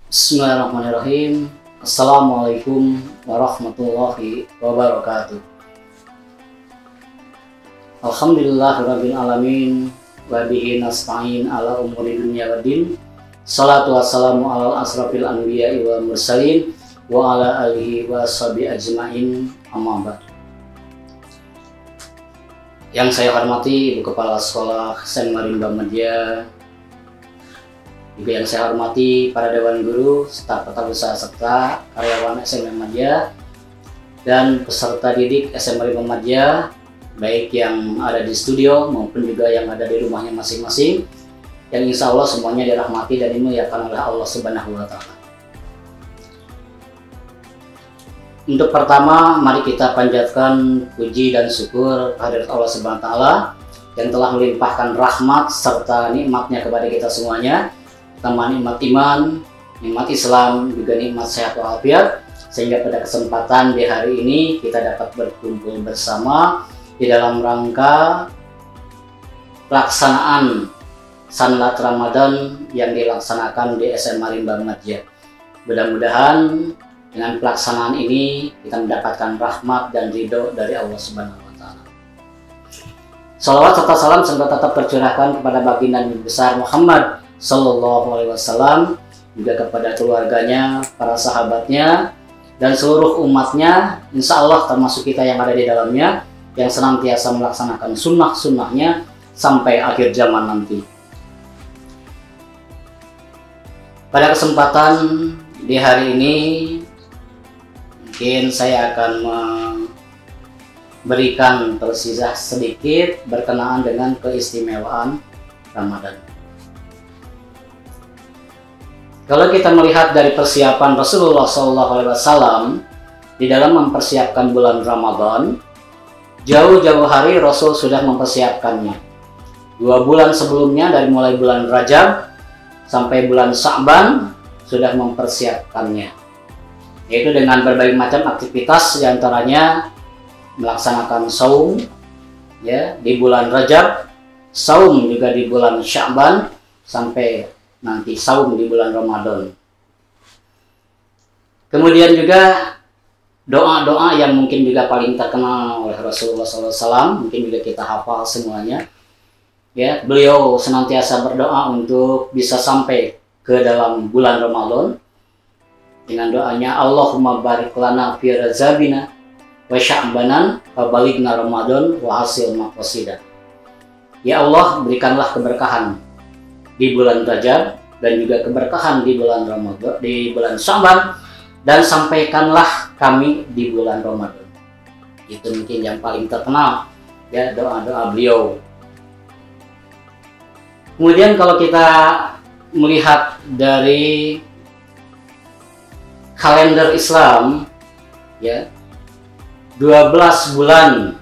Bismillahirrahmanirrahim. Assalamualaikum warahmatullahi wabarakatuh. Alhamdulillahirabbil alamin wa bihi nasta'in ala umuri dunya waddin. Salatu wassalamu ala asrafil anbiya'i wa mursalin wa ala alihi wa sahbihi ajmain, amma ba'd. Yang saya hormati Ibu Kepala Sekolah SMK Marimba Madya, juga yang saya hormati para dewan guru, staf tata usaha serta karyawan SMK Madya dan peserta didik SMK Marimba Madya, baik yang ada di studio maupun juga yang ada di rumahnya masing-masing, yang insya Allah semuanya dirahmati dan dimuliakan oleh Allah Subhanahu wa Ta'ala. Untuk pertama, mari kita panjatkan puji dan syukur kehadirat Allah Subhanahu wa Ta'ala yang telah melimpahkan rahmat serta nikmatnya kepada kita semuanya, pertama nikmat iman, nikmat Islam, juga nikmat sehat walafiat, sehingga pada kesempatan di hari ini kita dapat berkumpul bersama di dalam rangka pelaksanaan Sanlat Ramadan yang dilaksanakan di SMK Marimba Madya. Mudah-mudahan dengan pelaksanaan ini kita mendapatkan rahmat dan ridho dari Allah Subhanahu wa Ta'ala. Salawat serta salam semoga tetap tercurahkan kepada baginda Nabi besar Muhammad Sallallahu Alaihi Wasallam, juga kepada keluarganya, para sahabatnya, dan seluruh umatnya, insya Allah termasuk kita yang ada di dalamnya, yang senantiasa melaksanakan sunnah-sunnahnya sampai akhir zaman nanti. Pada kesempatan di hari ini, mungkin saya akan memberikan tersisa sedikit berkenaan dengan keistimewaan Ramadan. Kalau kita melihat dari persiapan Rasulullah SAW di dalam mempersiapkan bulan Ramadan, jauh-jauh hari Rasul sudah mempersiapkannya. 2 bulan sebelumnya, dari mulai bulan Rajab sampai bulan Sya'ban sudah mempersiapkannya, yaitu dengan berbagai macam aktivitas, diantaranya melaksanakan saum ya di bulan Rajab, saum juga di bulan Sya'ban, sampai nanti saum di bulan Ramadan. Kemudian juga doa-doa yang mungkin juga paling terkenal oleh Rasulullah SAW, mungkin juga kita hafal semuanya. Ya, beliau senantiasa berdoa untuk bisa sampai ke dalam bulan Ramadan dengan doanya, Allahumma barik lana fi razabina wa sya'banan wa balighna Ramadan wa hasil maqasida. Ya Allah, berikanlah keberkahan di bulan Rajab dan juga keberkahan di bulan Ramadan, di bulan Sya'ban, dan sampaikanlah kami di bulan Ramadan. Itu mungkin yang paling terkenal ya, doa-doa beliau. Kemudian kalau kita melihat dari kalender Islam ya, 12 bulan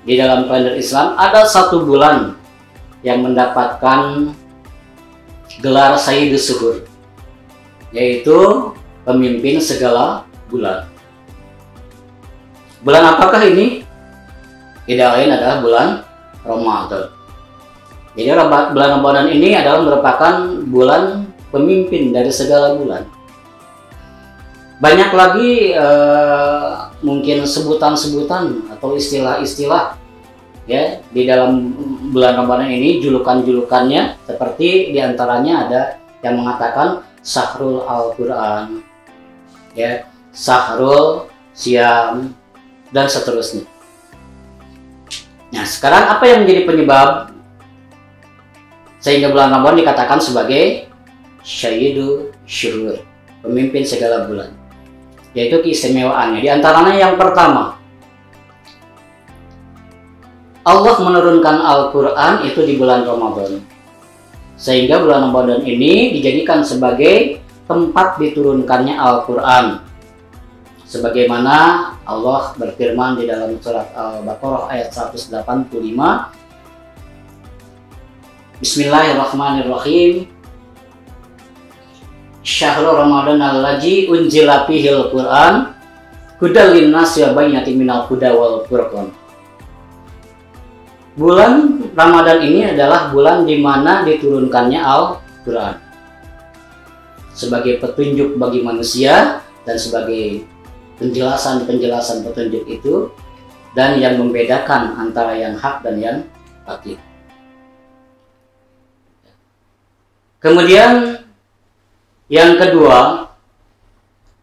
di dalam kalender Islam, ada 1 bulan yang mendapatkan gelar Sayyidus Syuhur, yaitu pemimpin segala bulan. Bulan apakah ini? Tidak lain adalah bulan Ramadan. Jadi bulan Ramadan ini adalah merupakan bulan pemimpin dari segala bulan. Banyak lagi mungkin sebutan-sebutan atau istilah-istilah ya di dalam bulan Ramadan ini, julukan-julukannya, seperti diantaranya ada yang mengatakan Syahrul Al-Quran ya, Syahrul Syam, dan seterusnya. Nah, sekarang apa yang menjadi penyebab sehingga bulan Ramadan dikatakan sebagai Sayyidus Syuhur, pemimpin segala bulan? Yaitu keistimewaannya. Di antaranya yang pertama, Allah menurunkan Al-Quran itu di bulan Ramadan, sehingga bulan Ramadan ini dijadikan sebagai tempat diturunkannya Al-Quran, sebagaimana Allah berfirman di dalam surat Al-Baqarah ayat 185, Bismillahirrahmanirrahim, Syahrul Ramadan allazi unzila fihil Qur'an hudal linnasi wa bayyinatin minal huda wal furqan. Bulan Ramadan ini adalah bulan di mana diturunkannya Al-Quran. sebagai petunjuk bagi manusia dan sebagai penjelasan petunjuk itu, dan yang membedakan antara yang hak dan yang batil. Kemudian yang kedua,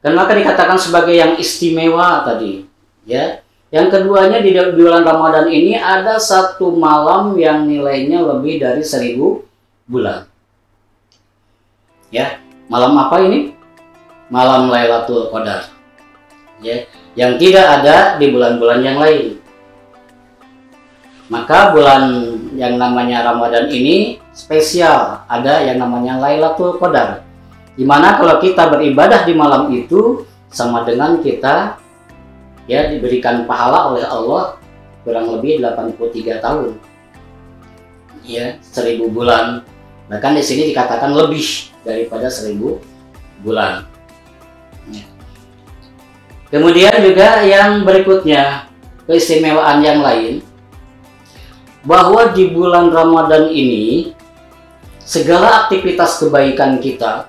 kenapa dikatakan sebagai yang istimewa tadi, ya? Yang keduanya di bulan Ramadan ini ada satu malam yang nilainya lebih dari 1000 bulan. Ya, malam apa ini? Malam Lailatul Qadar. Ya, yang tidak ada di bulan-bulan yang lain. Maka bulan yang namanya Ramadan ini spesial, ada yang namanya Lailatul Qadar. Dimana kalau kita beribadah di malam itu sama dengan kita ya diberikan pahala oleh Allah kurang lebih 83 tahun. Ya, 1000 bulan. Bahkan di sini dikatakan lebih daripada 1000 bulan. Ya. Kemudian juga yang berikutnya, keistimewaan yang lain, bahwa di bulan Ramadan ini segala aktivitas kebaikan kita,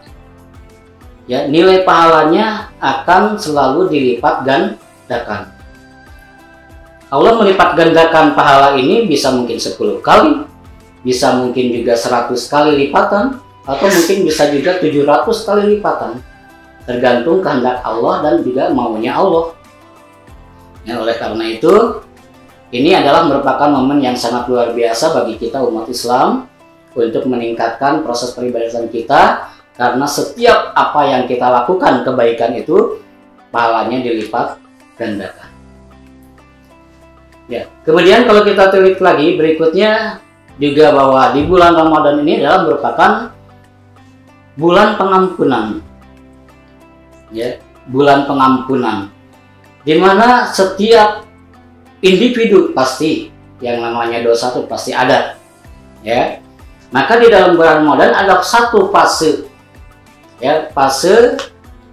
ya, nilai pahalanya akan selalu dilipat gandakan. Allah melipat gandakan pahala ini bisa mungkin 10 kali, bisa mungkin juga 100 kali lipatan, atau mungkin bisa juga 700 kali lipatan, tergantung kehendak Allah dan juga maunya Allah. Ya, oleh karena itu, ini adalah merupakan momen yang sangat luar biasa bagi kita umat Islam untuk meningkatkan proses peribadatan kita, karena setiap apa yang kita lakukan kebaikan itu pahalanya dilipat gandakan. Ya, kemudian kalau kita telik lagi berikutnya juga bahwa di bulan Ramadan ini adalah merupakan bulan pengampunan. Ya, bulan pengampunan, di mana setiap individu pasti yang namanya dosa itu pasti ada, ya. Maka di dalam bulan Ramadan ada satu fase, ya, fase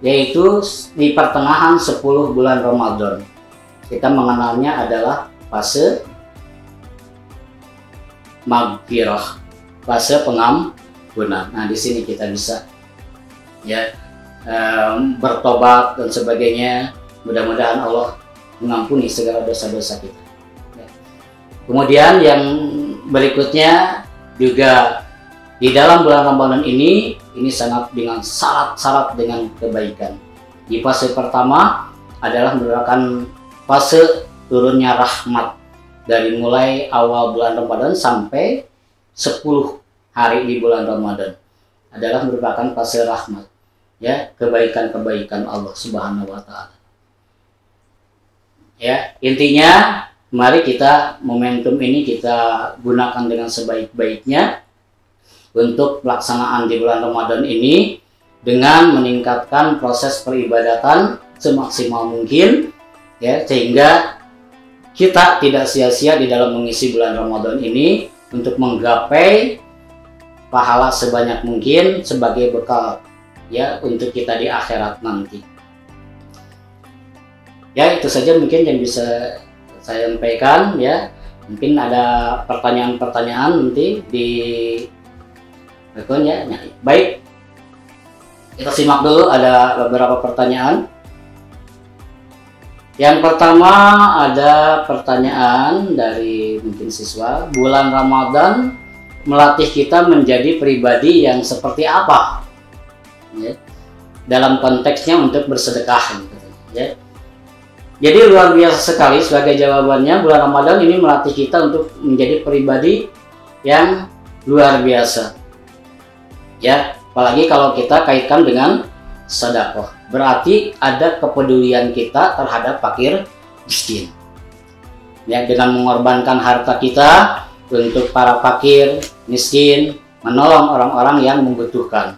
yaitu di pertengahan 10 bulan Ramadan. Kita mengenalnya adalah fase maghfirah, fase pengampunan. Nah, di sini kita bisa ya bertobat dan sebagainya. Mudah-mudahan Allah mengampuni segala dosa-dosa kita. Ya. Kemudian yang berikutnya juga di dalam bulan Ramadan ini sangat dengan syarat-syarat dengan kebaikan. Di fase pertama adalah merupakan fase turunnya rahmat dari mulai awal bulan Ramadan sampai 10 hari di bulan Ramadan adalah merupakan fase rahmat, ya, kebaikan-kebaikan Allah Subhanahu wa taala. Ya, intinya mari kita momentum ini kita gunakan dengan sebaik-baiknya untuk pelaksanaan di bulan Ramadan ini dengan meningkatkan proses peribadatan semaksimal mungkin, ya, sehingga kita tidak sia-sia di dalam mengisi bulan Ramadan ini untuk menggapai pahala sebanyak mungkin sebagai bekal, ya, untuk kita di akhirat nanti. Ya, itu saja mungkin yang bisa saya sampaikan, ya. Mungkin ada pertanyaan-pertanyaan nanti di rekonnya. Nah, baik, kita simak dulu, ada beberapa pertanyaan. Yang pertama ada pertanyaan dari mungkin siswa, bulan Ramadan melatih kita menjadi pribadi yang seperti apa, ya, dalam konteksnya untuk bersedekah, gitu, ya. Jadi luar biasa sekali sebagai jawabannya, bulan Ramadan ini melatih kita untuk menjadi pribadi yang luar biasa, ya, apalagi kalau kita kaitkan dengan sedekah, berarti ada kepedulian kita terhadap fakir miskin, ya, dengan mengorbankan harta kita untuk para fakir miskin, menolong orang-orang yang membutuhkan,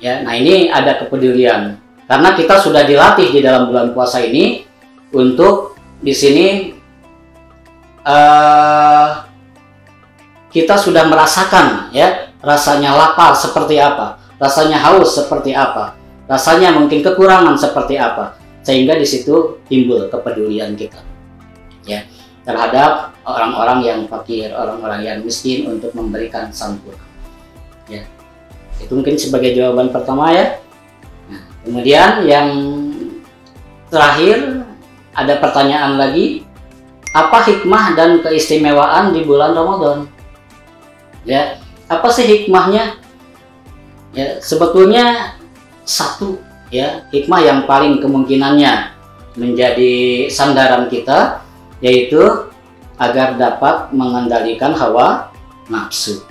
ya. Nah, ini ada kepedulian karena kita sudah dilatih di dalam bulan puasa ini untuk di sini kita sudah merasakan, ya, rasanya lapar seperti apa, rasanya haus seperti apa, rasanya mungkin kekurangan seperti apa, sehingga di situ timbul kepedulian kita, ya, terhadap orang-orang yang fakir, orang-orang yang miskin untuk memberikan santunan, ya. Itu mungkin sebagai jawaban pertama ya. Nah, kemudian yang terakhir ada pertanyaan lagi, apa hikmah dan keistimewaan di bulan Ramadan? Ya, apa sih hikmahnya? Ya, sebetulnya satu ya, hikmah yang paling kemungkinannya menjadi sandaran kita, yaitu agar dapat mengendalikan hawa nafsu.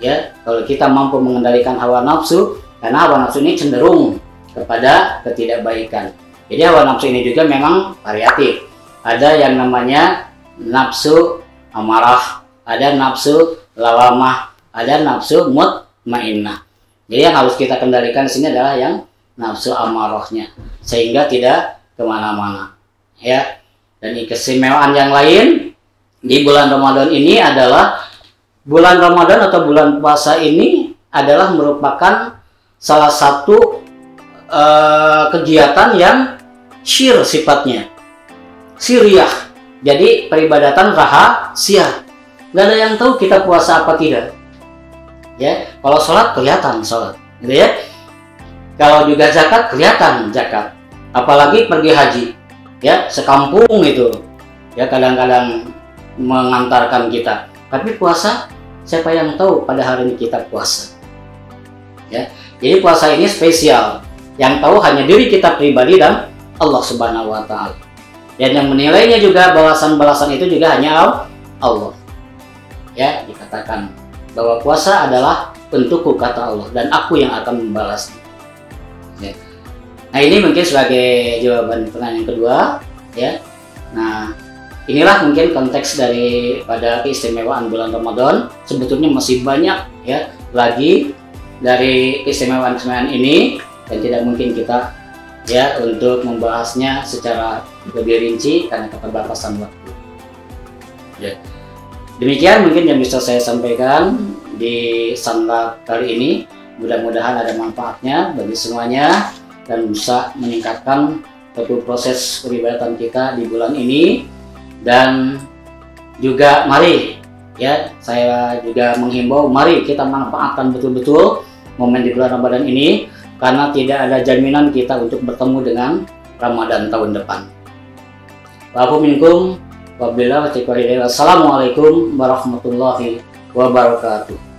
Ya, kalau kita mampu mengendalikan hawa nafsu, karena hawa nafsu ini cenderung kepada ketidakbaikan. Jadi hawa nafsu ini juga memang variatif. Ada yang namanya nafsu amarah, ada nafsu lawamah, ada nafsu mutmainnah. Jadi yang harus kita kendalikan di sini adalah yang nafsu amarahnya, sehingga tidak kemana-mana. Ya, dan keistimewaan yang lain di bulan Ramadan ini adalah bulan Ramadan atau bulan puasa ini adalah merupakan salah satu kegiatan yang syir sifatnya, siriyah. Jadi peribadatan rahasia. Gak ada yang tahu kita puasa apa tidak. Ya, kalau sholat kelihatan sholat, gitu ya. Kalau juga zakat kelihatan zakat. Apalagi pergi haji, ya sekampung itu, ya kadang-kadang mengantarkan kita. Tapi puasa, siapa yang tahu pada hari ini kita puasa? Ya, jadi puasa ini spesial. Yang tahu hanya diri kita pribadi dan Allah Subhanahu Wa Taala. Dan yang menilainya juga balasan-balasan itu juga hanya Allah. Ya, dikatakan bahwa puasa adalah untukku kata Allah dan aku yang akan membalasnya. Ya. Nah, ini mungkin sebagai jawaban pertanyaan kedua ya. Nah, inilah mungkin konteks daripada keistimewaan bulan Ramadan. Sebetulnya masih banyak ya lagi dari keistimewaan-keistimewaan ini, dan tidak mungkin kita ya untuk membahasnya secara lebih rinci karena keterbatasan waktu. Ya. Demikian mungkin yang bisa saya sampaikan di Sanlat kali ini. Mudah-mudahan ada manfaatnya bagi semuanya dan bisa meningkatkan suatu proses peribadatan kita di bulan ini. Dan juga mari ya, saya juga menghimbau, mari kita manfaatkan betul-betul momen di bulan Ramadan ini, karena tidak ada jaminan kita untuk bertemu dengan Ramadan tahun depan. Wa'afu minkum wabillahi taufiq wal hidayah. Wassalamualaikum warahmatullahi wabarakatuh.